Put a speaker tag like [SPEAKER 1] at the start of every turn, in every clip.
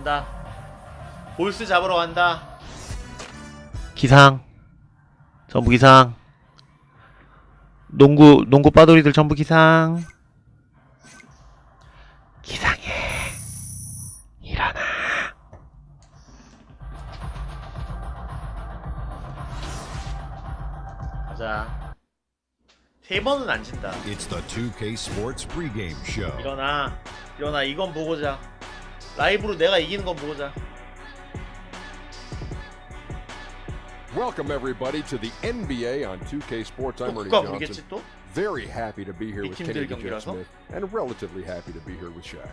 [SPEAKER 1] 간다. 볼스 잡으러 간다.
[SPEAKER 2] 기상. 전부 기상. 농구 빠돌이들 전부 기상. 기상해. 일어나.
[SPEAKER 1] 가자. 3번은 안 진다.
[SPEAKER 3] It's the 2K Sports pregame show.
[SPEAKER 1] 일어나. 일어나. 이건 보고자. 라이브로 내가 이기는 건 보고자.
[SPEAKER 4] Welcome everybody to the NBA on 2K Sports. I'm Ernie
[SPEAKER 1] 국가
[SPEAKER 4] Johnson.
[SPEAKER 1] 모르겠지 또?
[SPEAKER 4] Very happy to be here
[SPEAKER 1] 이
[SPEAKER 4] with
[SPEAKER 1] 팀들
[SPEAKER 4] Kenny
[SPEAKER 1] 경기라서?
[SPEAKER 4] Smith, and relatively happy to be here with Shaq.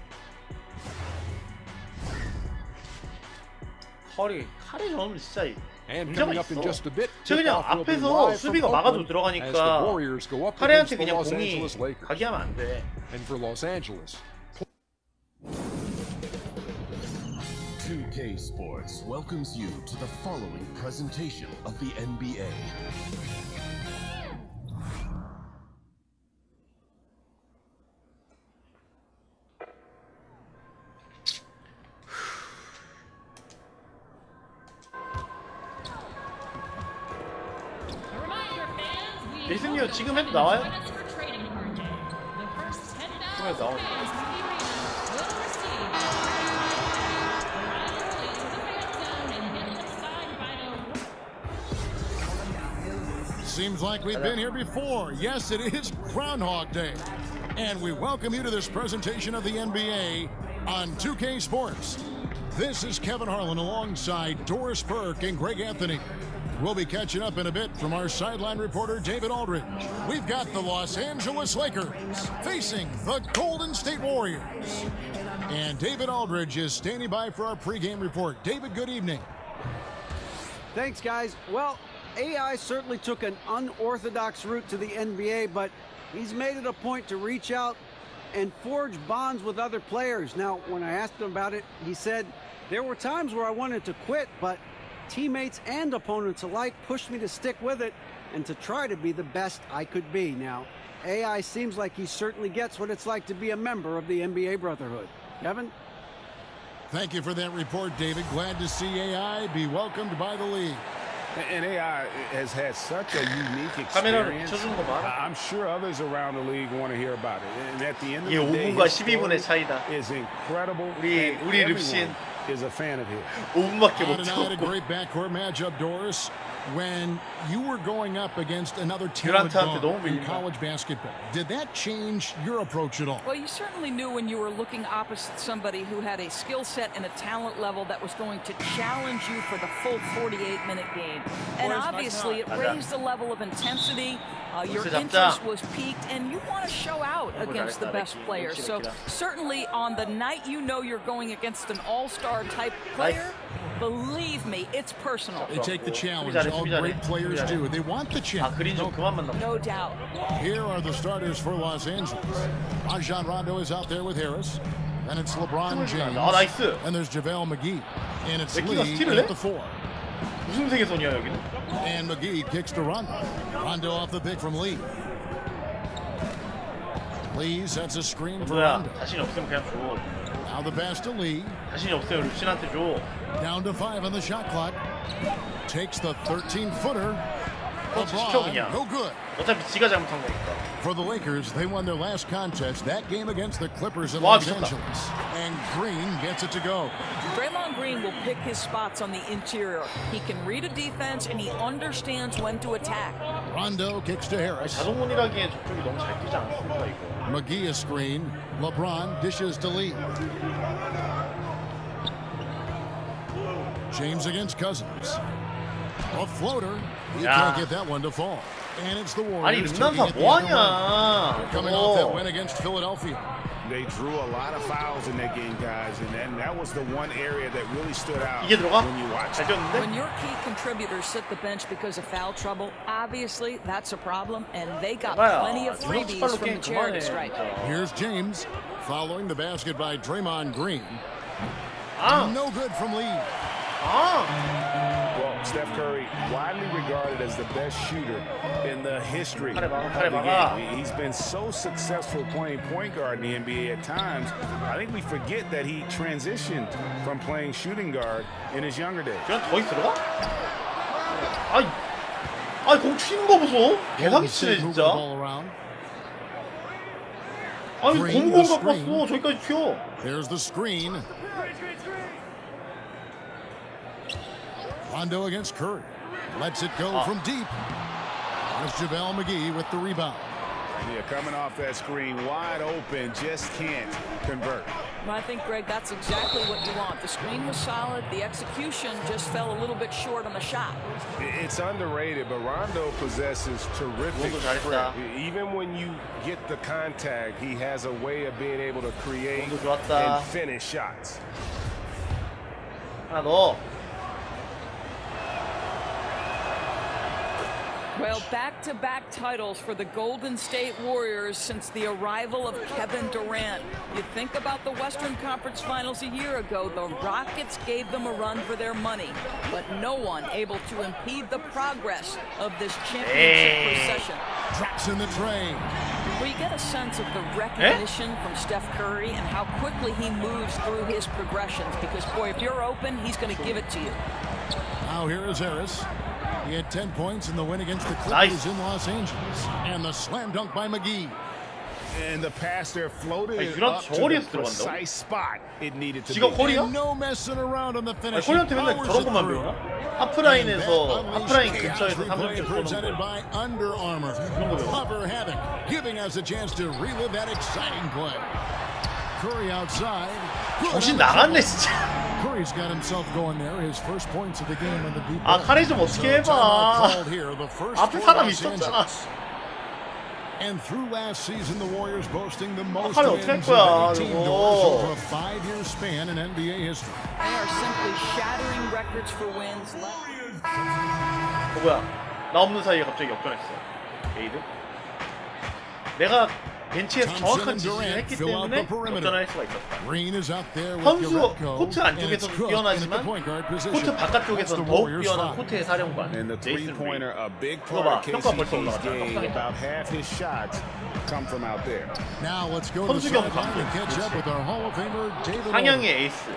[SPEAKER 1] 칼이 저는 진짜
[SPEAKER 4] And
[SPEAKER 1] 문제가
[SPEAKER 4] coming up in
[SPEAKER 1] 있어.
[SPEAKER 4] just a bit,
[SPEAKER 1] 저 그냥
[SPEAKER 4] tip-off will be
[SPEAKER 1] 앞에서
[SPEAKER 4] live from
[SPEAKER 1] 수비가 막아도
[SPEAKER 4] Oakland as the
[SPEAKER 1] 들어가니까
[SPEAKER 4] Warriors go up
[SPEAKER 1] 카레한테
[SPEAKER 4] against the
[SPEAKER 1] 그냥
[SPEAKER 4] Los
[SPEAKER 1] 공이
[SPEAKER 4] Angeles Lakers.
[SPEAKER 1] 가게 하면 안 돼.
[SPEAKER 4] And for Los Angeles,
[SPEAKER 5] 2K Sports welcomes you to the following presentation of the NBA.
[SPEAKER 1] 디즈니스 지금 해도 나와요? 지금 해도 나오네.
[SPEAKER 6] Seems like we've been here before. Yes, it is Groundhog Day. And we welcome you to this presentation of the NBA on 2K Sports. This is Kevin Harlan alongside Doris Burke and Greg Anthony. We'll be catching up in a bit from our sideline reporter, David Aldridge. We've got the Los Angeles Lakers facing the Golden State Warriors. And David Aldridge is standing by for our pregame report. David, good evening.
[SPEAKER 7] Thanks, guys. Well, AI certainly took an unorthodox route to the NBA, but he's made it a point to reach out and forge bonds with other players. Now, when I asked him about it, he said, there were times where I wanted to quit, but teammates and opponents alike pushed me to stick with it and to try to be the best I could be. Now, AI seems like he certainly gets what it's like to be a member of the NBA Brotherhood. Kevin?
[SPEAKER 6] Thank you for that report, David. Glad to see AI be welcomed by the league.
[SPEAKER 8] And AI has had such a unique
[SPEAKER 1] 카메라를
[SPEAKER 8] experience.
[SPEAKER 1] 비춰주는 거 봐라.
[SPEAKER 8] I'm sure others around the league want to hear about it. And at the end of
[SPEAKER 1] 이게
[SPEAKER 8] the day,
[SPEAKER 1] 5분과
[SPEAKER 8] his
[SPEAKER 1] 12분의
[SPEAKER 8] story
[SPEAKER 1] 차이다.
[SPEAKER 8] is incredible.
[SPEAKER 1] 우리
[SPEAKER 8] and
[SPEAKER 1] 릅신
[SPEAKER 8] everyone is a fan of his.
[SPEAKER 1] 5분밖에 못
[SPEAKER 6] Tonight, a
[SPEAKER 1] 찍었고.
[SPEAKER 6] great backcourt matchup, Doris. When you were going up against another talented
[SPEAKER 1] 듀란트한테 너무
[SPEAKER 6] guard in
[SPEAKER 1] 밀린다.
[SPEAKER 6] college basketball, did that change your approach at all?
[SPEAKER 9] Well, you certainly knew when you were looking opposite somebody who had a skill set and a talent level that was going to challenge you for the full 48-minute game. And obviously, it raised the level of intensity. Your interest was peaked, and you want to show out against the best players. So certainly on the night you know you're going against an all-star type player, believe me, it's personal.
[SPEAKER 6] They take the challenge. All great players do. They want the
[SPEAKER 1] 아
[SPEAKER 6] challenge.
[SPEAKER 1] 그린 좀 그만 만나.
[SPEAKER 9] No doubt.
[SPEAKER 6] Here are the starters for Los Angeles. Rajon Rondo is out there with Harris. And it's LeBron James.
[SPEAKER 1] 아 나이스.
[SPEAKER 6] And there's JaVale McGee. And it's
[SPEAKER 1] 맥기가
[SPEAKER 6] Lee
[SPEAKER 1] 스틸을
[SPEAKER 6] at
[SPEAKER 1] 해?
[SPEAKER 6] the 4.
[SPEAKER 1] 무슨 세계선이야 여기는?
[SPEAKER 6] And McGee kicks to Rondo. Rondo off the pick from Lee. Lee sets a screen for
[SPEAKER 1] 뭐야?
[SPEAKER 6] Rondo.
[SPEAKER 1] 자신 없으면 그냥 줘.
[SPEAKER 6] Now the pass to Lee.
[SPEAKER 1] 자신이 없으면 릅신한테 줘.
[SPEAKER 6] Down to 5 on the shot clock. Takes the 13-footer.
[SPEAKER 1] 시켜 그냥.
[SPEAKER 6] No good.
[SPEAKER 1] 어차피 지가 잘못한 거니까.
[SPEAKER 6] For the Lakers, they won their last contest, that game against the Clippers in
[SPEAKER 1] 와,
[SPEAKER 6] Los
[SPEAKER 1] 미쳤다.
[SPEAKER 6] Angeles. And Green gets it to go.
[SPEAKER 9] Draymond Green will pick his spots on the interior. He can read a defense, and he understands when to attack.
[SPEAKER 6] Rondo kicks to Harris.
[SPEAKER 1] 자동문이라기엔 저쪽이 너무 잘 뛰지 않습니까 이거?
[SPEAKER 6] McGee a screen. LeBron dishes to Lee. James against Cousins. A floater. He
[SPEAKER 1] 야.
[SPEAKER 6] can't get that one to fall. And it's the
[SPEAKER 1] 아니
[SPEAKER 6] Warriors taking
[SPEAKER 1] 름난사
[SPEAKER 6] it the other way.
[SPEAKER 1] 뭐하냐?
[SPEAKER 6] Coming off that win against Philadelphia.
[SPEAKER 8] They drew a lot of fouls in that game, guys, and that was the one area that really stood out
[SPEAKER 1] 이게 들어가?
[SPEAKER 8] when you watch
[SPEAKER 1] 잘
[SPEAKER 8] it.
[SPEAKER 1] 뛰었는데?
[SPEAKER 9] When your key contributors sit the bench because of foul trouble, obviously that's a problem, and they got
[SPEAKER 1] 봐요.
[SPEAKER 9] plenty of freebies from the charity stripe.
[SPEAKER 6] Here's James following the basket by Draymond Green.
[SPEAKER 1] 아,
[SPEAKER 6] No good from Lee.
[SPEAKER 1] 아,
[SPEAKER 8] Steph Curry, widely regarded as the best shooter in the history of the
[SPEAKER 1] 막아.
[SPEAKER 8] game. He's been so successful playing point guard in the NBA at times. I think we forget that he transitioned from playing shooting guard in his younger days.
[SPEAKER 1] 그냥 더 들어가? 아이 공 튀는 거 보소. 개사기 치네 진짜. 아니 공공 갖고 왔어. 저기까지 튀어.
[SPEAKER 6] There's the screen. Rondo against Curry. Lets it go from deep. There's JaVale McGee with the rebound.
[SPEAKER 8] Yeah, coming off that screen, wide open, just can't convert.
[SPEAKER 9] Well, I think, Greg, that's exactly what you want. The screen was solid. The execution just fell a little bit short on the shot.
[SPEAKER 8] It's underrated, but Rondo possesses terrific strength. Even when you get the contact, he has a way of being able to create and finish shots.
[SPEAKER 1] 하나 넣어.
[SPEAKER 9] Well, back-to-back titles for the Golden State Warriors since the arrival of Kevin Durant. You think about the Western Conference Finals a year ago, the Rockets gave them a run for their money, but no one able to impede the progress of this championship procession.
[SPEAKER 6] Drops in the tray.
[SPEAKER 9] Well, you get a sense of the recognition from Steph Curry and how quickly he moves through his progressions, because, boy, if you're open, he's going to give it to you.
[SPEAKER 6] Now here is Harris. He had 10 points in the win against the Clippers in Los Angeles. And the slam dunk by McGee.
[SPEAKER 8] And the pass there floated
[SPEAKER 1] 아니,
[SPEAKER 8] up to the
[SPEAKER 1] 들어간다고?
[SPEAKER 8] precise spot it needed to
[SPEAKER 1] 지가
[SPEAKER 8] be.
[SPEAKER 1] 콜이야?
[SPEAKER 6] And no messing around on the
[SPEAKER 1] 아니,
[SPEAKER 6] finish.
[SPEAKER 1] 콜리한테 맨날 저런 것만 배우나? 하프라인에서 하프라인 근처에서 3점
[SPEAKER 6] presented
[SPEAKER 1] 쏘는 거.
[SPEAKER 6] by Under Armour. Cover Havoc, giving us a chance to relive that exciting play. Curry outside.
[SPEAKER 1] 정신 나갔네 진짜.
[SPEAKER 6] Curry's got himself going there. His first points of the game on the deep.
[SPEAKER 1] 아 카레 좀 어떻게 해봐. 앞에 사람 있었잖아.
[SPEAKER 6] And through last season, the Warriors boasting the most
[SPEAKER 1] 카레
[SPEAKER 6] wins
[SPEAKER 1] 어떻게 할
[SPEAKER 6] of
[SPEAKER 1] 거야,
[SPEAKER 6] any team doors
[SPEAKER 1] 이거.
[SPEAKER 6] over a 5-year span in NBA history.
[SPEAKER 9] They are simply shattering records for wins.
[SPEAKER 1] 뭐야? 나 없는 사이에 갑자기 역전했어. 에이드? 내가 벤치에서 정확한 지시를 했기 때문에 역전할 수가 있었다.
[SPEAKER 6] Green is out there with
[SPEAKER 1] 선수
[SPEAKER 6] Yorko,
[SPEAKER 1] 코트
[SPEAKER 6] and it's
[SPEAKER 1] 안쪽에서는
[SPEAKER 6] Cook
[SPEAKER 1] 뛰어나지만
[SPEAKER 6] in the point guard position.
[SPEAKER 1] 코트 바깥쪽에서는
[SPEAKER 6] That's the
[SPEAKER 1] 더욱
[SPEAKER 6] Warriors'
[SPEAKER 1] 뛰어난
[SPEAKER 6] five.
[SPEAKER 1] 코트의 사령관
[SPEAKER 8] And the
[SPEAKER 1] 제이슨
[SPEAKER 8] three-pointer,
[SPEAKER 1] 리.
[SPEAKER 8] a big
[SPEAKER 1] 이거
[SPEAKER 8] part
[SPEAKER 1] 봐,
[SPEAKER 8] of
[SPEAKER 1] 평가 벌써
[SPEAKER 8] KCP's
[SPEAKER 1] 올라갔다.
[SPEAKER 8] game.
[SPEAKER 1] 깜짝이야.
[SPEAKER 8] About half his shots come from out there.
[SPEAKER 6] Now let's go to the
[SPEAKER 1] 선수경
[SPEAKER 6] sideline
[SPEAKER 1] 감독.
[SPEAKER 6] and catch up with our Hall of Famer David.
[SPEAKER 1] 상향의 에이스.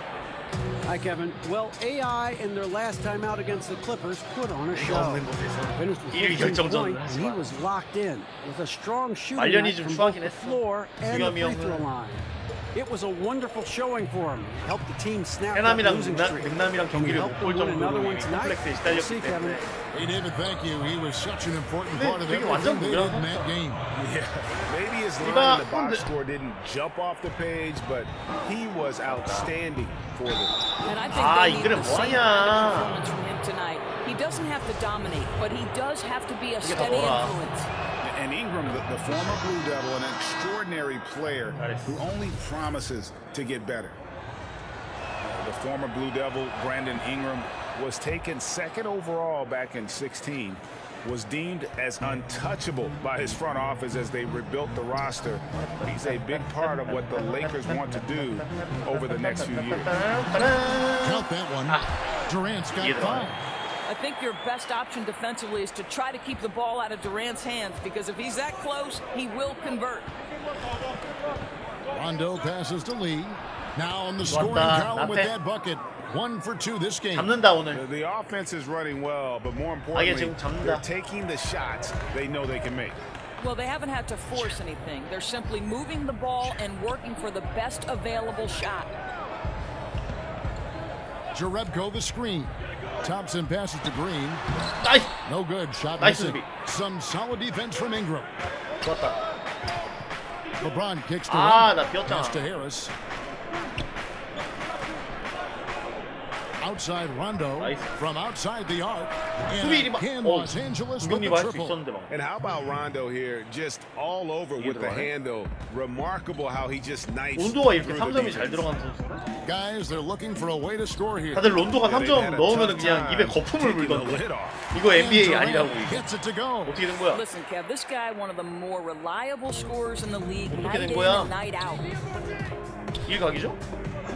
[SPEAKER 7] Hi, Kevin. Well, AI in their last time out against the Clippers put on a show.
[SPEAKER 1] 없는 곳에서
[SPEAKER 7] Finished with
[SPEAKER 1] 1위
[SPEAKER 7] 14
[SPEAKER 1] 결정전.
[SPEAKER 7] points, and he was locked in with a strong shooting
[SPEAKER 1] 말년이
[SPEAKER 7] night
[SPEAKER 1] 좀
[SPEAKER 7] from both
[SPEAKER 1] 추하긴
[SPEAKER 7] the
[SPEAKER 1] 했어.
[SPEAKER 7] floor and the
[SPEAKER 1] 수겸이
[SPEAKER 7] free throw
[SPEAKER 1] 형은.
[SPEAKER 7] line. It was a wonderful showing for him. Helped the team snap that
[SPEAKER 1] 해남이랑
[SPEAKER 7] losing streak.
[SPEAKER 1] 능남이랑 경기를 못
[SPEAKER 7] Helped
[SPEAKER 1] 볼
[SPEAKER 7] them win another
[SPEAKER 1] 정도로
[SPEAKER 7] one
[SPEAKER 1] 이미
[SPEAKER 7] tonight.
[SPEAKER 1] 콤플렉스에
[SPEAKER 7] We'll see,
[SPEAKER 1] 시달렸기
[SPEAKER 7] Kevin.
[SPEAKER 1] 때문에.
[SPEAKER 6] Hey, David, thank you. He was such an important
[SPEAKER 1] 네,
[SPEAKER 6] part of
[SPEAKER 1] 되게
[SPEAKER 6] everything
[SPEAKER 1] 완전
[SPEAKER 6] they did
[SPEAKER 1] 무례하다.
[SPEAKER 6] in that game.
[SPEAKER 8] Yeah, maybe his line
[SPEAKER 1] 이봐,
[SPEAKER 8] in the box
[SPEAKER 1] 근데-
[SPEAKER 8] score didn't jump off the page, but he was outstanding for them.
[SPEAKER 9] And I think
[SPEAKER 1] 아,
[SPEAKER 9] they need
[SPEAKER 1] 이들은
[SPEAKER 9] the same
[SPEAKER 1] 뭐하냐.
[SPEAKER 9] performance from him tonight. He doesn't have to dominate, but he does have to be a
[SPEAKER 1] 이게 다
[SPEAKER 9] steady
[SPEAKER 1] 뭐라.
[SPEAKER 9] influence.
[SPEAKER 8] And Ingram, the former Blue Devil, an extraordinary player who only promises to get better. The former Blue Devil, Brandon Ingram, was taken second overall back in 2016, was deemed as untouchable by his front office as they rebuilt the roster. He's a big part of what the Lakers want to do over the next few years.
[SPEAKER 6] Count that one. Durant's got
[SPEAKER 1] Either one.
[SPEAKER 6] 5.
[SPEAKER 9] I think your best option defensively is to try to keep the ball out of Durant's hands, because if he's that close, he will convert.
[SPEAKER 6] Rondo passes to Lee. Now on the scoring
[SPEAKER 1] 좋았다.
[SPEAKER 6] column with
[SPEAKER 1] 앞에.
[SPEAKER 6] that bucket. 1 for 2 this game.
[SPEAKER 1] 잡는다 오늘.
[SPEAKER 8] The offense is running well, but more
[SPEAKER 1] 아, 얘
[SPEAKER 8] importantly,
[SPEAKER 1] 지금 잡는다.
[SPEAKER 8] they're taking the shots they know they can make.
[SPEAKER 9] Well, they haven't had to force anything. They're simply moving the ball and working for the best available shot.
[SPEAKER 6] Jerebko the screen. Thompson passes to Green.
[SPEAKER 1] 나이스.
[SPEAKER 6] No good. Shot
[SPEAKER 1] Nice
[SPEAKER 6] missing.
[SPEAKER 1] 수비.
[SPEAKER 6] Some solid defense from Ingram.
[SPEAKER 1] 좋았다.
[SPEAKER 6] LeBron kicks to
[SPEAKER 1] 아,
[SPEAKER 6] Rondo.
[SPEAKER 1] 나 비었잖아.
[SPEAKER 6] Pass to Harris. Outside Rondo
[SPEAKER 1] Nice.
[SPEAKER 6] from outside the arc.
[SPEAKER 1] 수비
[SPEAKER 6] And
[SPEAKER 1] 리바.
[SPEAKER 6] again, Los Angeles with the
[SPEAKER 1] 공격리바 할 수
[SPEAKER 6] triple.
[SPEAKER 1] 있었는데 막.
[SPEAKER 8] And how about Rondo here, just all over with the handle. Remarkable how he just knifes
[SPEAKER 1] 론도가 이렇게
[SPEAKER 8] through the
[SPEAKER 1] 3점이 잘
[SPEAKER 8] defense.
[SPEAKER 1] 들어가는 선수구나.
[SPEAKER 6] Guys, they're looking for a way to score here.
[SPEAKER 1] 다들 론도가
[SPEAKER 8] Yeah, they've
[SPEAKER 1] 3점
[SPEAKER 8] had a
[SPEAKER 1] 넣으면
[SPEAKER 8] tough
[SPEAKER 1] 그냥
[SPEAKER 8] time
[SPEAKER 1] 입에 거품을
[SPEAKER 8] taking the
[SPEAKER 1] 물던데.
[SPEAKER 8] lid off.
[SPEAKER 1] 이거
[SPEAKER 6] And
[SPEAKER 1] NBA
[SPEAKER 6] Durant
[SPEAKER 1] 아니라고 이게.
[SPEAKER 6] gets it to go.
[SPEAKER 1] 어떻게 된 거야?
[SPEAKER 9] Listen, Kev, this guy, one of the more reliable scorers in the league,
[SPEAKER 1] 어떻게
[SPEAKER 9] night
[SPEAKER 1] 된
[SPEAKER 9] in
[SPEAKER 1] 거야?
[SPEAKER 9] and night out.
[SPEAKER 1] 일각이죠?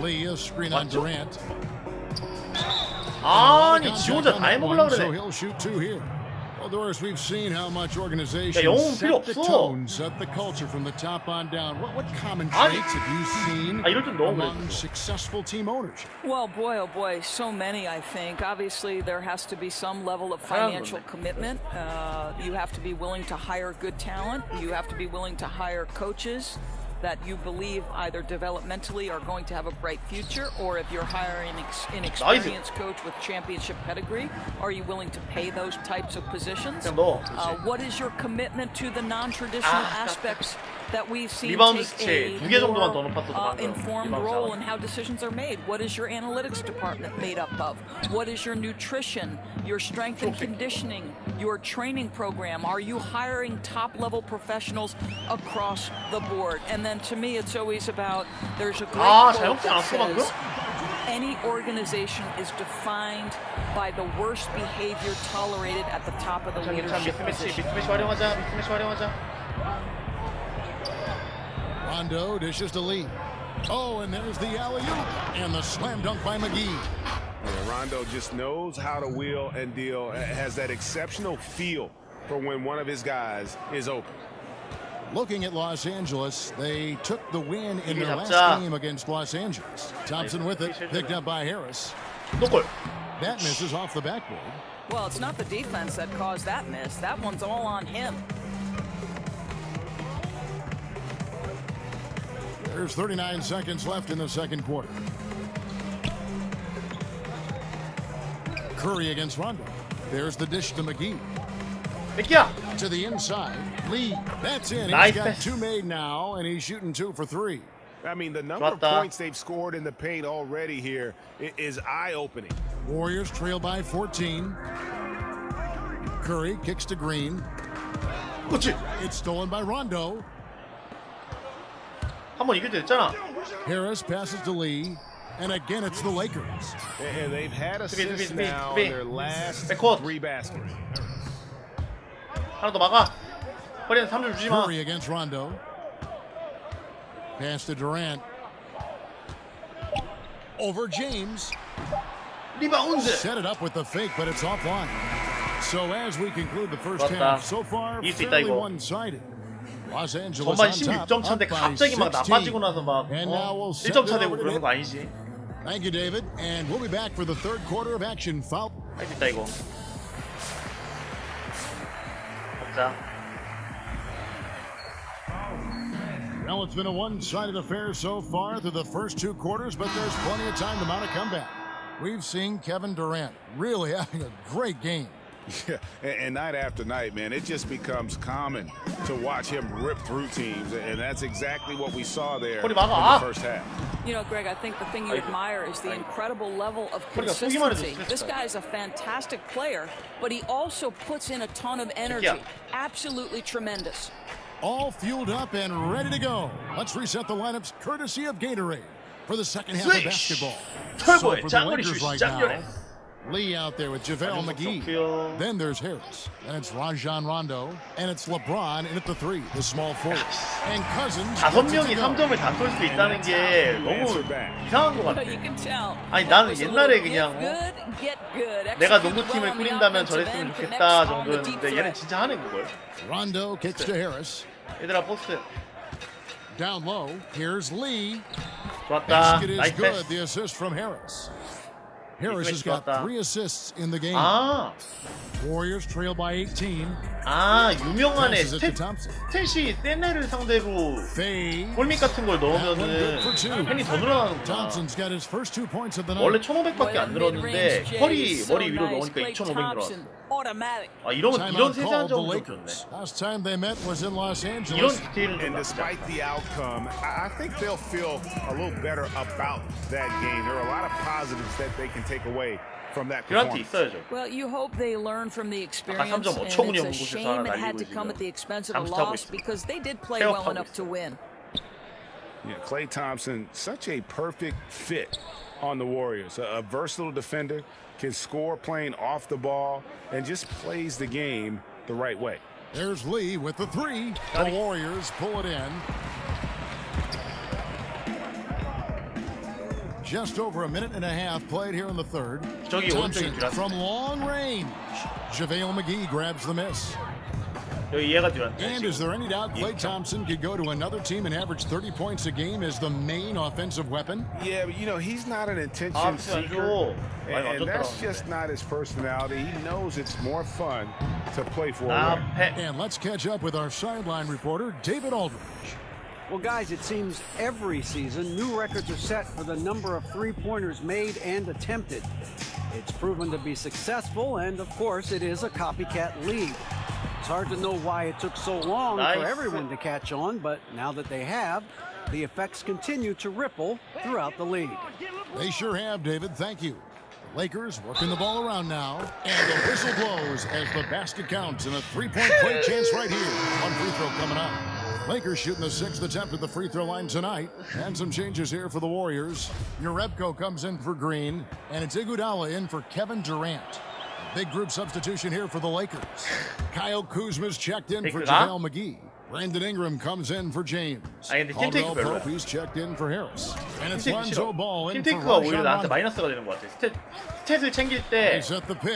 [SPEAKER 6] Lee, a screen on
[SPEAKER 1] 맞죠?
[SPEAKER 6] Durant.
[SPEAKER 1] 아니 지 혼자 다 해먹으려고
[SPEAKER 6] So
[SPEAKER 1] 그러네.
[SPEAKER 6] he'll shoot two here. Well, Doris, we've seen how much organization
[SPEAKER 1] 영웅은 필요
[SPEAKER 6] set the
[SPEAKER 1] 없어.
[SPEAKER 6] tone, set the culture from the top on down. What common traits have you seen
[SPEAKER 1] 이럴 땐 너무
[SPEAKER 6] among
[SPEAKER 1] 그랬어.
[SPEAKER 6] successful team ownership?
[SPEAKER 9] Well, boy, oh boy, so many, I think. Obviously, there has to be some level of financial commitment. You have to be willing to hire good talent. You have to be willing to hire coaches that you believe either developmentally are going to have a bright future, or if you're hiring an experienced coach with championship pedigree, are you willing to pay those types of positions? What is your commitment to the non-traditional aspects that we've seen
[SPEAKER 1] 리바운드
[SPEAKER 9] take
[SPEAKER 1] 스체 2개 정도만 더
[SPEAKER 9] a
[SPEAKER 1] 높았어도
[SPEAKER 9] more
[SPEAKER 1] 방금
[SPEAKER 9] informed
[SPEAKER 1] 리바운드
[SPEAKER 9] role
[SPEAKER 1] 잘하네.
[SPEAKER 9] in how decisions are made? What is your analytics department made up of? What is your nutrition, your strength and conditioning, your training program? Are you hiring top-level professionals across the board? And then to me, it's always about, there's a great
[SPEAKER 1] 잘
[SPEAKER 9] quote
[SPEAKER 1] 먹지
[SPEAKER 9] that
[SPEAKER 1] 않았어 방금?
[SPEAKER 9] says, any organization is defined by the worst behavior tolerated at the top of the leadership position.
[SPEAKER 1] 미스매치 활용하자. 미스매치 활용하자.
[SPEAKER 6] Rondo dishes to Lee. Oh, and there's the alley-oop and the slam dunk by McGee.
[SPEAKER 8] Yeah, Rondo just knows how to wheel and deal, has that exceptional feel for when one of his guys is open.
[SPEAKER 6] Looking at Los Angeles, they took the win in their last game against Los Angeles. Thompson with it, picked up by Harris. That misses off the backboard.
[SPEAKER 9] Well, it's not the defense that caused that miss. That one's all on him.
[SPEAKER 6] There's 39 seconds left in the second quarter. Curry against Rondo. There's the dish to McGee. To the inside. Lee, that's in. He's got two made now, and he's shooting 2 for 3.
[SPEAKER 8] I mean, the number of points they've scored in the paint already here is eye-opening.
[SPEAKER 6] Warriors trail by 14. Curry kicks to Green. It's stolen by Rondo.
[SPEAKER 1] 한번 이길 때 됐잖아.
[SPEAKER 6] Harris passes to Lee, and again it's the Lakers.
[SPEAKER 8] And they've had assists now on their last 3 baskets.
[SPEAKER 1] 하나 더 막아. 허리는 3점 주지 마.
[SPEAKER 6] Curry against Rondo. Pass to Durant. Over James.
[SPEAKER 1] 리바운드.
[SPEAKER 6] Set it up with the fake, but it's offline. So as we conclude the first half, so far fairly one-sided. Los Angeles
[SPEAKER 1] 전반
[SPEAKER 6] on top,
[SPEAKER 1] 16점 차인데
[SPEAKER 6] up by
[SPEAKER 1] 갑자기 막
[SPEAKER 6] 16.
[SPEAKER 1] 나빠지고 나서 막
[SPEAKER 6] And now we'll send
[SPEAKER 1] 1점
[SPEAKER 6] it
[SPEAKER 1] 차
[SPEAKER 6] over
[SPEAKER 1] 되고
[SPEAKER 6] to
[SPEAKER 1] 그러는
[SPEAKER 6] Nick.
[SPEAKER 1] 거 아니지?
[SPEAKER 6] Thank you, David, and we'll be back for the third quarter of action. Foul.
[SPEAKER 1] 할 수 있다 이거. 먹자.
[SPEAKER 6] Well, it's been a one-sided affair so far through the first 2 quarters, but there's plenty of time to mount a comeback. We've seen Kevin Durant really having a great game.
[SPEAKER 8] Yeah, and night after night, man, it just becomes common to watch him rip through teams, and that's exactly what we saw there in the first half.
[SPEAKER 9] You know, Greg, I think the thing you admire is the incredible level of consistency. This guy's a fantastic player, but he also puts in a ton of energy. Absolutely tremendous.
[SPEAKER 6] All fueled up and ready to go. Let's reset the lineups courtesy of Gatorade for the second half of basketball. So for the Lakers right now, Lee out there with JaVale McGee. Then there's Harris. And it's Rajon Rondo. And it's LeBron in at the 3, the small forward. And Cousins.
[SPEAKER 1] 5명이 3점을 다 쏠 수 있다는 게 너무 이상한 것 같아. 아니 나는 옛날에 그냥 내가 농구팀을 꾸린다면 저랬으면 좋겠다 정도였는데 얘는 진짜 하는 그걸.
[SPEAKER 6] Rondo kicks to Harris.
[SPEAKER 1] 얘들아 포스트.
[SPEAKER 6] Down low. Here's Lee.
[SPEAKER 1] 좋았다.
[SPEAKER 6] Basket is
[SPEAKER 1] 나이스
[SPEAKER 6] good.
[SPEAKER 1] 패스.
[SPEAKER 6] The assist from Harris. Harris has got 3 assists in the game. Warriors trail by 18.
[SPEAKER 1] 유명한 애 스탯이 센 애를 상대로 골밑 같은 걸 넣으면은 팬이 더 늘어나는구나. 원래 1,500밖에 안 늘었는데 펄이 머리 위로 넣으니까 2,500 늘어났어. 이런 세세한 점도 좋네.
[SPEAKER 6] Last time they met was in Los
[SPEAKER 1] 이런
[SPEAKER 6] Angeles.
[SPEAKER 1] 디테일은 좀
[SPEAKER 8] And despite the outcome, I think they'll feel a little better about that game. There are a lot of positives that they can take away from that performance.
[SPEAKER 9] Well, you hope they learn from the experience, and
[SPEAKER 1] 3.5초군요,
[SPEAKER 9] it's a shame it had to come at the expense of a loss because they did play well enough to win.
[SPEAKER 8] Yeah, Klay Thompson, such a perfect fit on the Warriors. A versatile defender, can score playing off the ball, and just plays the game the right way.
[SPEAKER 6] There's Lee with the 3. The Warriors pull it in. just over a minute and a half played here in the third.
[SPEAKER 1] 저기
[SPEAKER 6] Thompson
[SPEAKER 1] 오른쪽인 줄 알았어.
[SPEAKER 6] from long range. JaVale McGee grabs the miss.
[SPEAKER 1] 여기 얘가 듀란트.
[SPEAKER 6] And is there any doubt Klay Thompson could go to another team and average 30 points a game as the main offensive weapon?
[SPEAKER 8] Yeah, but you know, he's not an attention
[SPEAKER 1] 아,
[SPEAKER 8] seeker.
[SPEAKER 1] 완전
[SPEAKER 8] And that's
[SPEAKER 1] 따라오는데.
[SPEAKER 8] just not his personality. He knows it's more fun to play for a win.
[SPEAKER 1] 앞에.
[SPEAKER 6] And let's catch up with our sideline reporter, David Aldridge.
[SPEAKER 7] Well, guys, it seems every season new records are set for the number of three-pointers made and attempted. It's proven to be successful, and of course, it is a copycat league. It's hard to know why it took so long for everyone to catch on, but now that they have, the effects continue to ripple throughout the league.
[SPEAKER 6] They sure have, David. Thank you. Lakers working the ball around now, and the whistle blows as the basket counts and a three-point play chance right here. One free throw coming up. Lakers shooting the sixth attempt at the free throw line tonight. And some changes here for the Warriors. Jerebko comes in for Green, and it's Iguodala in for Kevin Durant. Big group substitution here for the Lakers. Kyle Kuzma's checked in for JaVale McGee. Brandon Ingram comes in for James.
[SPEAKER 1] 아니 근데 팀테이크 별로야.
[SPEAKER 6] He's checked in for Harris. And it's
[SPEAKER 1] 팀테이크
[SPEAKER 6] Lonzo
[SPEAKER 1] 싫어.
[SPEAKER 6] Ball in for
[SPEAKER 1] 팀테이크가 오히려
[SPEAKER 6] Rajon
[SPEAKER 1] 나한테
[SPEAKER 6] Rondo.
[SPEAKER 1] 마이너스가 되는 것 같아. 스탯을 챙길 때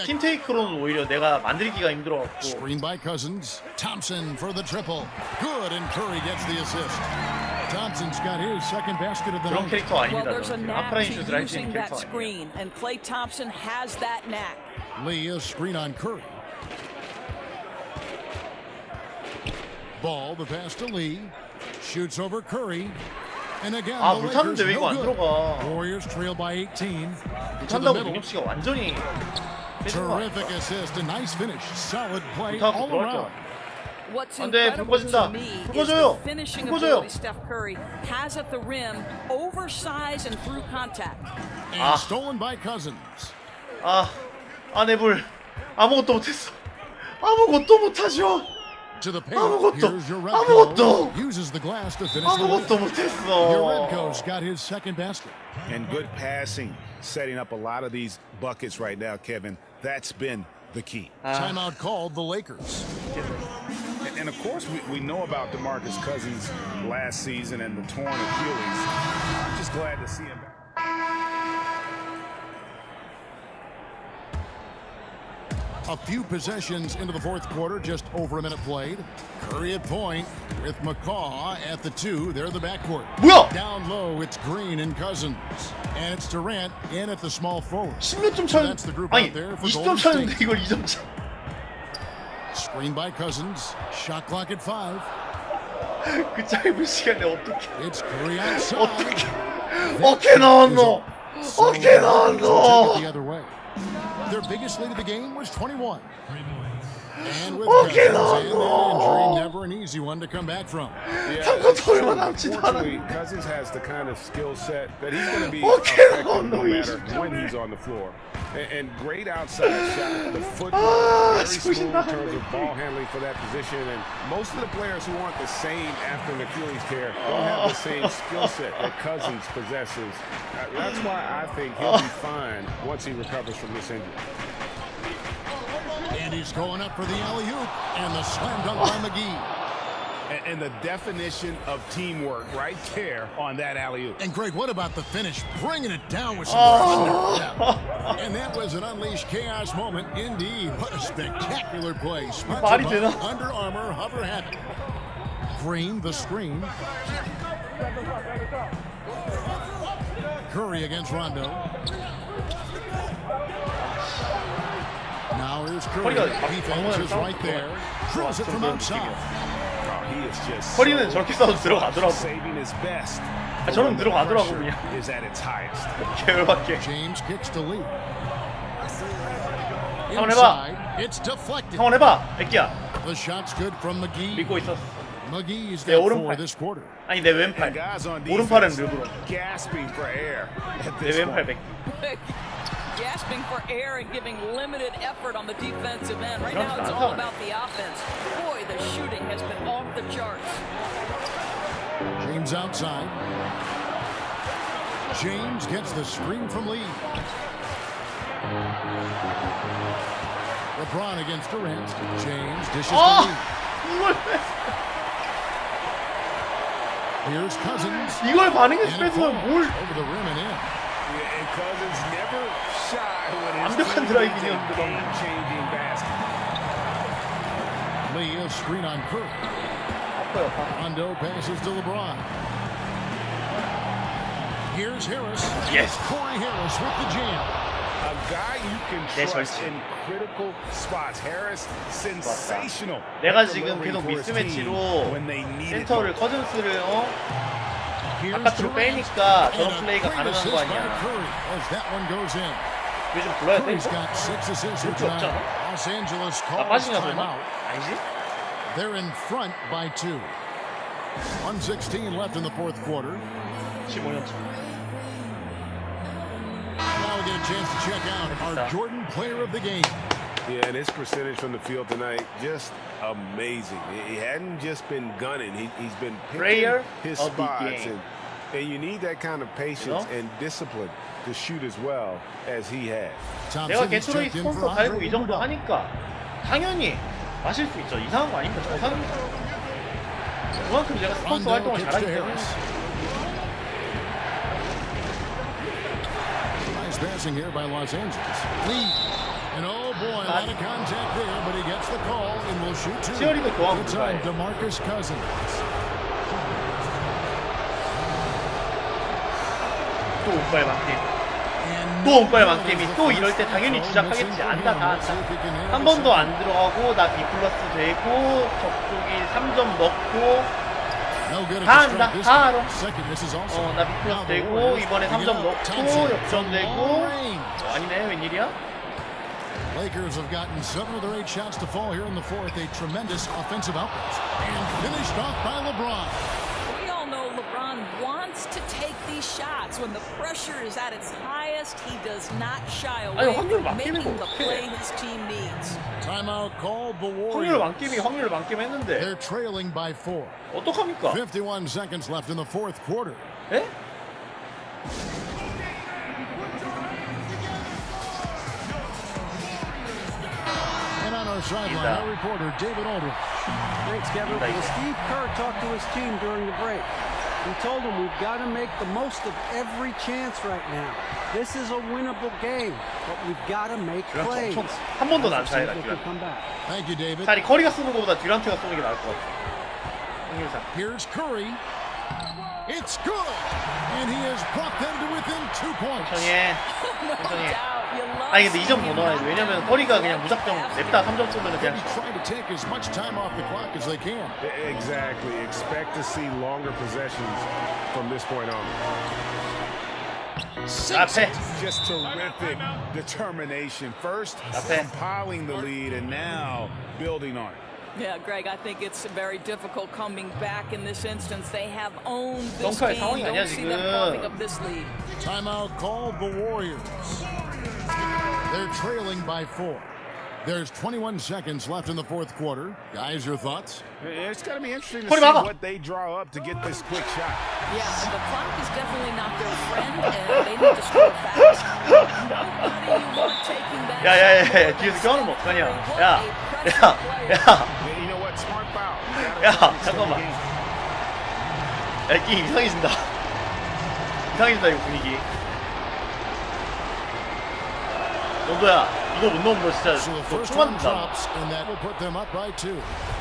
[SPEAKER 1] 팀테이크로는 오히려 내가 만들기가 힘들어갖고.
[SPEAKER 6] Screen by Cousins. Thompson for the triple. Good, and Curry gets the assist. Thompson's got his second basket of the
[SPEAKER 1] 그런
[SPEAKER 6] night.
[SPEAKER 1] 캐릭터
[SPEAKER 9] Well,
[SPEAKER 1] 아닙니다.
[SPEAKER 9] there's a knack
[SPEAKER 1] 아프라인
[SPEAKER 9] to
[SPEAKER 1] 슛을 할 수
[SPEAKER 9] using
[SPEAKER 1] 있는
[SPEAKER 9] that
[SPEAKER 1] 캐릭터 아니에요.
[SPEAKER 9] screen, and Klay Thompson has that knack.
[SPEAKER 6] Lee is screen on Curry. Ball, the pass to Lee. Shoots over Curry. And again,
[SPEAKER 1] 아,
[SPEAKER 6] the
[SPEAKER 1] 못하는데
[SPEAKER 6] Lakers
[SPEAKER 1] 왜 이거 안
[SPEAKER 6] no good.
[SPEAKER 1] 들어가?
[SPEAKER 6] Warriors trail by 18. To the
[SPEAKER 1] 못한다고
[SPEAKER 6] middle.
[SPEAKER 1] 동엽씨가 완전히 빼준 거 아니야?
[SPEAKER 6] Terrific assist, a nice finish. Solid play
[SPEAKER 1] 못하고
[SPEAKER 6] all
[SPEAKER 1] 들어갈 줄
[SPEAKER 6] around.
[SPEAKER 1] 알아.
[SPEAKER 9] What's
[SPEAKER 1] 안 돼, 불
[SPEAKER 9] incredible
[SPEAKER 1] 꺼진다.
[SPEAKER 9] to me
[SPEAKER 1] 불
[SPEAKER 9] is
[SPEAKER 1] 꺼져요.
[SPEAKER 9] the finishing
[SPEAKER 1] 불 꺼져요.
[SPEAKER 9] ability Steph Curry has at the rim, oversized and through contact.
[SPEAKER 6] And stolen by Cousins.
[SPEAKER 1] 아내불 아무것도 못했어. 아무것도 못하죠.
[SPEAKER 6] To the paint.
[SPEAKER 1] 아무것도,
[SPEAKER 6] Here's
[SPEAKER 1] 아무것도.
[SPEAKER 6] Jerebko. Uses the glass to finish the lead.
[SPEAKER 1] 아무것도 못했어.
[SPEAKER 6] Jerebko's got his second basket.
[SPEAKER 8] And good passing, setting up a lot of these buckets right now, Kevin. That's been the key.
[SPEAKER 6] Timeout called the Lakers.
[SPEAKER 8] And of course, we know about DeMarcus Cousins last season and the torn Achilles. I'm just glad to see him back.
[SPEAKER 6] A few possessions into the fourth quarter, just over a minute played. Curry at point with McCaw at the two. They're the backcourt.
[SPEAKER 1] 뭐야?
[SPEAKER 6] Down low, it's Green and Cousins. And it's Durant in at the small forward.
[SPEAKER 1] 10몇 점
[SPEAKER 6] So
[SPEAKER 1] 차는
[SPEAKER 6] that's the group
[SPEAKER 1] 아니
[SPEAKER 6] out there for
[SPEAKER 1] 20점
[SPEAKER 6] Golden
[SPEAKER 1] 차는데
[SPEAKER 6] State.
[SPEAKER 1] 이걸 2점 차.
[SPEAKER 6] Screen by Cousins. Shot clock at 5.
[SPEAKER 1] 그 짧은 시간에 어떻게
[SPEAKER 6] It's Curry outside.
[SPEAKER 1] 어떻게 나왔노? 어떻게
[SPEAKER 6] Took it
[SPEAKER 1] 나왔노?
[SPEAKER 6] the other way. Their biggest lead of the game was 21. And with
[SPEAKER 1] Okay,
[SPEAKER 6] Cousins and
[SPEAKER 1] no.
[SPEAKER 6] that injury, never an easy one to come back from.
[SPEAKER 1] 삼쿼터 얼마 남지도
[SPEAKER 8] Unfortunately,
[SPEAKER 1] 않았는데.
[SPEAKER 8] Cousins has the kind of skill set that he's going to be
[SPEAKER 1] Okay,
[SPEAKER 8] effective no
[SPEAKER 1] no,
[SPEAKER 8] matter
[SPEAKER 1] he's-
[SPEAKER 8] when he's on the floor. And great outside shot, the footwork, very smooth in terms of ball handling for that position. And most of the players who aren't the same after an Achilles tear don't have the same skill set that Cousins possesses. That's why I think he'll be fine once he recovers from this injury.
[SPEAKER 6] And he's going up for the alley-oop. And the slam dunk by McGee.
[SPEAKER 8] And the definition of teamwork right there on that alley-oop.
[SPEAKER 6] And Greg, what about the finish? Bringing it down with some thunder. And that was an unleashed chaos moment indeed. What a spectacular play.
[SPEAKER 1] 말이
[SPEAKER 6] Sponsored
[SPEAKER 1] 되나?
[SPEAKER 6] by Under Armour Hover Habit. Green, the screen. Curry against Rondo. Now here's Curry. Defense is right there. Draws it from outside.
[SPEAKER 8] He is just
[SPEAKER 1] 허리는 저렇게 싸도 들어가더라고.
[SPEAKER 8] saving his best.
[SPEAKER 1] 저는 들어가더라고 그냥.
[SPEAKER 8] Is at its highest.
[SPEAKER 1] 개열받게.
[SPEAKER 6] James kicks to Lee.
[SPEAKER 1] 한번 해봐.
[SPEAKER 6] Inside, it's deflected.
[SPEAKER 1] 한번 해봐. 애기야.
[SPEAKER 6] The shot's good from McGee.
[SPEAKER 1] 믿고 있었어.
[SPEAKER 6] McGee's
[SPEAKER 1] 내
[SPEAKER 6] got
[SPEAKER 1] 오른팔.
[SPEAKER 6] 4 this quarter.
[SPEAKER 1] 아니 내 왼팔.
[SPEAKER 8] Guys on
[SPEAKER 1] 오른팔은
[SPEAKER 8] defense
[SPEAKER 1] 일부러.
[SPEAKER 8] gasping for air at
[SPEAKER 1] 내
[SPEAKER 8] this
[SPEAKER 1] 왼팔
[SPEAKER 8] point.
[SPEAKER 1] 백.
[SPEAKER 9] Gasping for air and giving limited effort on the defensive end. Right
[SPEAKER 1] 그렇지
[SPEAKER 9] now, it's all
[SPEAKER 1] 않잖아.
[SPEAKER 9] about the offense. Boy, the shooting has been off the charts.
[SPEAKER 6] James outside. James gets the screen from Lee. LeBron against Durant. James dishes to
[SPEAKER 1] 아!
[SPEAKER 6] Lee.
[SPEAKER 1] 이걸
[SPEAKER 6] Here's Cousins.
[SPEAKER 1] 이걸 반응해서
[SPEAKER 6] And it
[SPEAKER 1] 뺏으면
[SPEAKER 6] falls
[SPEAKER 1] 뭘?
[SPEAKER 6] over the rim and in.
[SPEAKER 8] And Cousins never shy when his
[SPEAKER 1] 완벽한
[SPEAKER 8] team
[SPEAKER 1] 드라이빙이었는데 방금.
[SPEAKER 8] game-changing basket.
[SPEAKER 6] Lee is screen on Curry. Rondo passes to LeBron. Here's Harris.
[SPEAKER 1] Yes.
[SPEAKER 6] Corey Harris with the jam.
[SPEAKER 8] A guy you can trust in critical spots. Harris, sensational.
[SPEAKER 1] 내가 지금 계속 미스매치로 센터를 커즌스를 바깥으로 빼니까 저런 플레이가 가능한 거 아니야. 이거 좀 불러야 돼? 이거? 그렇게 없잖아. 나 빠지냐 설마? 아니지?
[SPEAKER 6] They're in front by 2. 1:16 left in the fourth quarter.
[SPEAKER 1] 15년 차.
[SPEAKER 6] Now we get a chance to check out our Jordan Player of the Game.
[SPEAKER 8] Yeah, and his percentage from the field tonight, just amazing. He hadn't just been gunning. He's been picking his spots. And you need that kind of patience and discipline to shoot as well as he had.
[SPEAKER 1] 내가 게토레이 스폰서 달고 이 정도 하니까 당연히 마실 수 있죠. 이상한 거 아닙니까? 정상입니다. 그만큼 내가 스폰서 활동을 잘하기 때문에.
[SPEAKER 6] Nice passing here by Los Angeles. Lee. And oh boy, a lot of contact there, but he gets the call and will shoot 2.
[SPEAKER 1] 치어리더 교환
[SPEAKER 6] It's on DeMarcus Cousins.
[SPEAKER 1] 또 운빨 만게임. 또 운빨 만게임이 또 이럴 때 당연히 주작하겠지. 안다 다 안다. 한 번도 안 들어가고 나 B 플러스 되고 저쪽이 3점 넣고 다 안다. 다 알아. 나 B 플러스 되고 이번에 3점 넣고 역전되고 아니네 웬일이야?
[SPEAKER 6] Lakers have gotten 7 of their 8 shots to fall here in the fourth. A tremendous offensive outburst. And finished off by LeBron.
[SPEAKER 9] We all know LeBron wants to take these shots. When the pressure is at its highest, he does not shy away from making the play his team needs.
[SPEAKER 6] Timeout called the
[SPEAKER 1] 확률
[SPEAKER 6] Warriors.
[SPEAKER 1] 만게임이 만게임 했는데
[SPEAKER 6] They're trailing by 4.
[SPEAKER 1] 어떡합니까?
[SPEAKER 6] 51 seconds left in the fourth quarter.
[SPEAKER 1] 에?
[SPEAKER 6] And on our sideline, our reporter, David Aldridge.
[SPEAKER 7] Thanks, Kevin. Well, Steve Kerr talked to his team during the break. He told them we've got to make the most of every chance right now. This is a winnable game, but we've got to make plays.
[SPEAKER 1] 한 번도 안 차이다.
[SPEAKER 6] Thank you, David.
[SPEAKER 1] 차라리 커리가 쏘는 것보다 듀란트가 쏘는 게 나을 것 같아. 확률상.
[SPEAKER 6] Here's Curry. It's good, and he has brought them to within 2 points.
[SPEAKER 1] 천천히 해. 천천히 해. 아니 근데 2점 더 넣어야 돼. 왜냐면 커리가 그냥 무작정 냅다 3점 쏘면 그냥
[SPEAKER 6] Try to take as much time off the clock as they can.
[SPEAKER 8] Exactly. Expect to see longer possessions from this point on.
[SPEAKER 1] 앞에.
[SPEAKER 8] Just terrific determination. First, compiling the lead, and now building on it.
[SPEAKER 9] Yeah, Greg, I think it's very difficult coming back in this instance. They have owned this game. Don't see them carving up this lead.
[SPEAKER 6] Timeout called the Warriors. They're trailing by 4. There's 21 seconds left in the fourth quarter. Guys, your thoughts?
[SPEAKER 8] It's going to be interesting to see what they draw up to get this quick shot.
[SPEAKER 9] Yeah, the clock is definitely not their friend, and they need to score fast. Nobody you want taking that
[SPEAKER 1] 야야야 뒤에서 껴안으면 어떡하냐. 야.
[SPEAKER 8] You know what? Smart foul.
[SPEAKER 1] 야 잠깐만. 야 게임 이상해진다. 이상해진다 이거 분위기. 너도야 이거 못 넣으면 너 진짜 너 총 맞는다.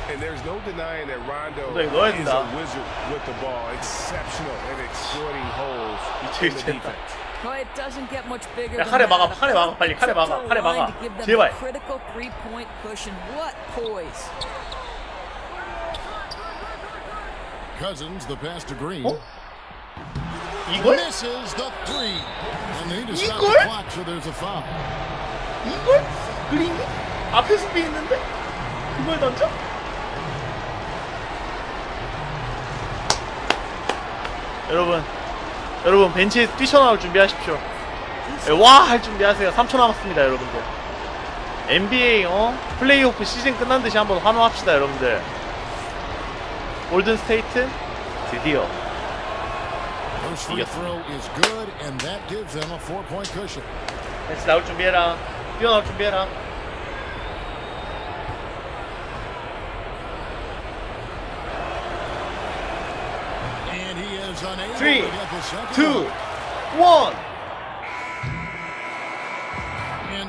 [SPEAKER 8] And there's no denying that Rondo
[SPEAKER 1] 너 이거 넣어야
[SPEAKER 8] is
[SPEAKER 1] 된다.
[SPEAKER 8] a wizard with the ball. Exceptional at exploiting holes in the defense.
[SPEAKER 9] Well, it doesn't get much bigger
[SPEAKER 1] 야
[SPEAKER 9] than
[SPEAKER 1] 칼에 막아
[SPEAKER 9] that.
[SPEAKER 1] 칼에 막아 빨리 칼에 막아 칼에 막아 제발.
[SPEAKER 9] Critical 3-point cushion. What poise.
[SPEAKER 6] Cousins, the pass to Green.
[SPEAKER 1] 이걸?
[SPEAKER 6] Misses the 3. And they need to stop the clock, so there's a foul.
[SPEAKER 1] 이걸? 그림이? 앞에 수비 있는데? 그걸 던져? 여러분 벤치에서 뛰쳐나올 준비하십시오. 와 할 준비하세요. 3초 남았습니다 여러분들. NBA 플레이오프 시즌 끝난 듯이 한번 환호합시다 여러분들. 골든 스테이트 드디어 이겼습니다. 벤치 나올 준비해라. 뛰어나올 준비해라.
[SPEAKER 6] And he is unable
[SPEAKER 1] 3,
[SPEAKER 6] to get the second
[SPEAKER 1] 2,
[SPEAKER 6] one.
[SPEAKER 1] 1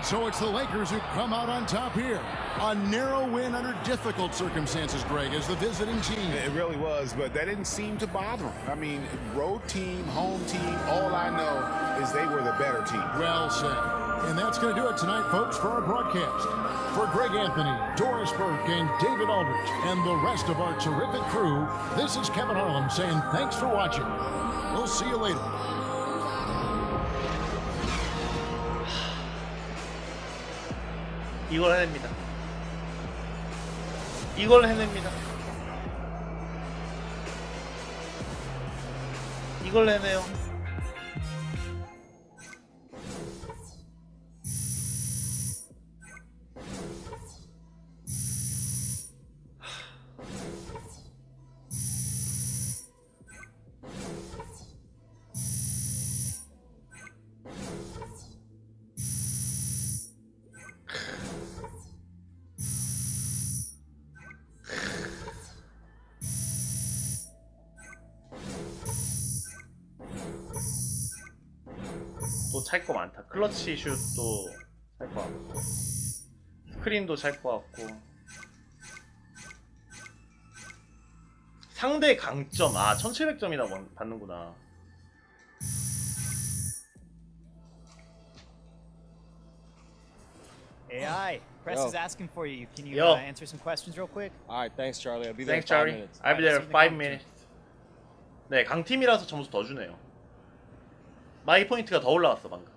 [SPEAKER 6] So it's the Lakers who come out on top here. A narrow win under difficult circumstances, Greg, as the visiting team.
[SPEAKER 8] It really was, but that didn't seem to bother them. I mean, road team, home team, all I know is they were the better team.
[SPEAKER 6] Well said. And that's going to do it tonight, folks, for our broadcast. For Greg Anthony, Doris Burke, and David Aldrich, and the rest of our terrific crew, this is Kevin Harlan saying thanks for watching. We'll see you later.
[SPEAKER 1] 이걸 해냅니다. 이걸 해냅니다. 이걸 해내요. 또 찰 거 많다. 클러치 슛도 찰 거 같고, 스크린도 찰 거 같고. 상대 강점, 1700점이나 받는구나.
[SPEAKER 10] AI, Press is asking for you. Can you answer some questions real quick?
[SPEAKER 4] All right, thanks, Charlie. I'll be there
[SPEAKER 1] Thanks,
[SPEAKER 4] in 5
[SPEAKER 1] Charlie.
[SPEAKER 4] minutes.
[SPEAKER 1] I'll be there in 5 minutes. 네, 강팀이라서 점수 더 주네요. 마이 포인트가 더 올라왔어 방금.